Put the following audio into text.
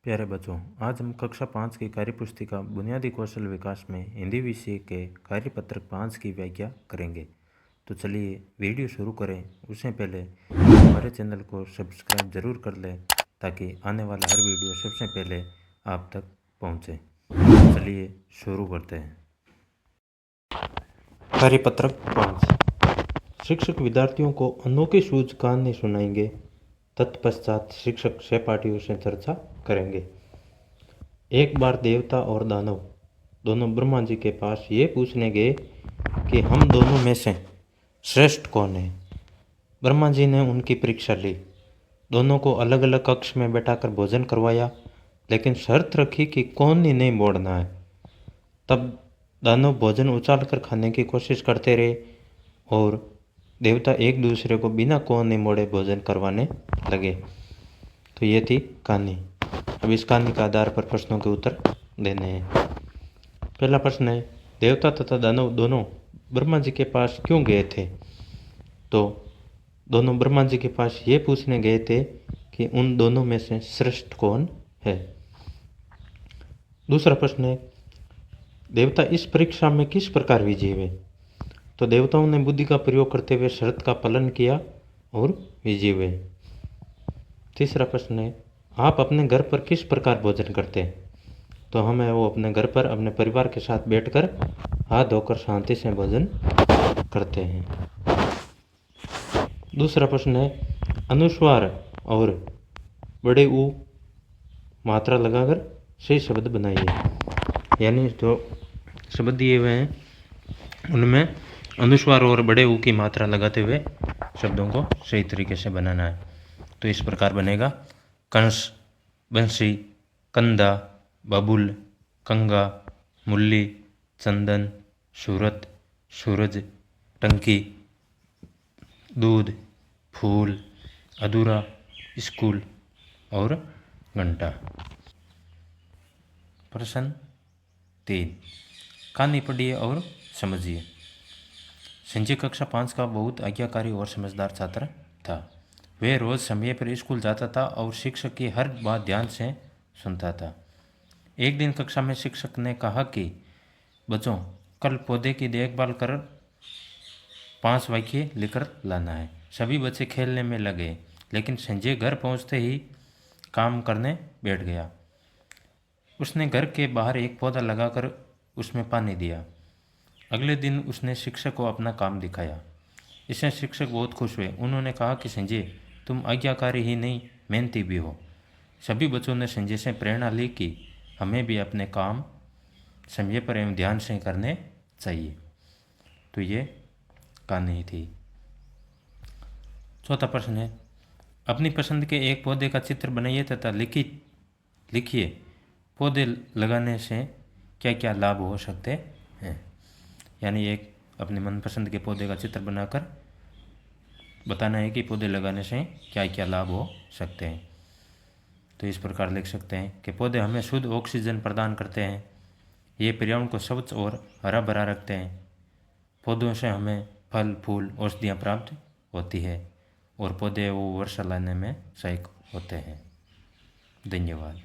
प्यारे बच्चों, आज हम कक्षा 5 की कार्य पुस्तिका बुनियादी कौशल विकास में हिंदी विषय के कार्यपत्रक 5 की व्याख्या करेंगे। तो चलिए वीडियो शुरू करें। उससे पहले हमारे चैनल को सब्सक्राइब जरूर कर लें ताकि आने वाला हर वीडियो सबसे पहले आप तक पहुंचे। चलिए शुरू करते हैं। कार्यपत्रक 5। शिक्षक विद्यार्थियों को अनोखी सूझ कहानी सुनाएंगे। तत्पश्चात शिक्षक सहपाठियों से चर्चा करेंगे। एक बार देवता और दानव दोनों ब्रह्मा जी के पास ये पूछने गए कि हम दोनों में से श्रेष्ठ कौन है। ब्रह्मा जी ने उनकी परीक्षा ली। दोनों को अलग अलग कक्ष में बैठाकर भोजन करवाया, लेकिन शर्त रखी कि कौन ही नहीं मोड़ना है। तब दानव भोजन उछाल कर खाने की कोशिश करते रहे और देवता एक दूसरे को बिना कौन नहीं मोड़े भोजन करवाने लगे। तो ये थी कहानी। अब इस कहानी के आधार पर प्रश्नों के उत्तर देने हैं। पहला प्रश्न है, देवता तथा दानव दोनों ब्रह्मा जी के पास क्यों गए थे? तो दोनों ब्रह्मा जी के पास ये पूछने गए थे कि उन दोनों में से श्रेष्ठ कौन है। दूसरा प्रश्न है, देवता इस परीक्षा में किस प्रकार विजयी हुए? तो देवताओं ने बुद्धि का प्रयोग करते हुए शर्त का पालन किया और विजयी हुए। तीसरा प्रश्न है, आप अपने घर पर किस प्रकार भोजन करते हैं? तो हमें वो अपने घर पर अपने परिवार के साथ बैठकर हाथ धोकर शांति से भोजन करते हैं। दूसरा प्रश्न है, अनुस्वार और बड़े ऊ मात्रा लगाकर सही शब्द बनाइए। यानी जो शब्द दिए हुए हैं उनमें अनुस्वार और बड़े ऊ की मात्रा लगाते हुए शब्दों को सही तरीके से बनाना है। तो इस प्रकार बनेगा, कंस, बंसी, कंदा, बबुल, कंगा, मुल्ली, चंदन, सूरत, सूरज, टंकी, दूध, फूल, अधूरा, स्कूल और घंटा। प्रश्न 3, कहानी पढ़िए और समझिए। संजय कक्षा 5 का बहुत आज्ञाकारी और समझदार छात्र था। वह रोज समय पर स्कूल जाता था और शिक्षक की हर बात ध्यान से सुनता था। एक दिन कक्षा में शिक्षक ने कहा कि बच्चों, कल पौधे की देखभाल कर 5 वाक्य लिखकर लाना है। सभी बच्चे खेलने में लगे, लेकिन संजय घर पहुंचते ही काम करने बैठ गया। उसने घर के बाहर एक पौधा लगाकर उसमें पानी दिया। अगले दिन उसने शिक्षक को अपना काम दिखाया। इससे शिक्षक बहुत खुश हुए। उन्होंने कहा कि संजय, तुम आज्ञाकारी ही नहीं, मेहनती भी हो। सभी बच्चों ने संजय से प्रेरणा ली कि हमें भी अपने काम समय पर एवं ध्यान से करने चाहिए। तो ये कहानी थी। चौथा प्रश्न है, अपनी पसंद के एक पौधे का चित्र बनाइए तथा लिखिए पौधे लगाने से क्या क्या लाभ हो सकते हैं। यानी एक अपने मनपसंद के पौधे का चित्र बनाकर बताना है कि पौधे लगाने से क्या क्या लाभ हो सकते हैं। तो इस प्रकार लिख सकते हैं कि पौधे हमें शुद्ध ऑक्सीजन प्रदान करते हैं। ये पर्यावरण को स्वच्छ और हरा भरा रखते हैं। पौधों से हमें फल, फूल, औषधियाँ प्राप्त होती है और पौधे वो वर्षा लाने में सहायक होते हैं। धन्यवाद।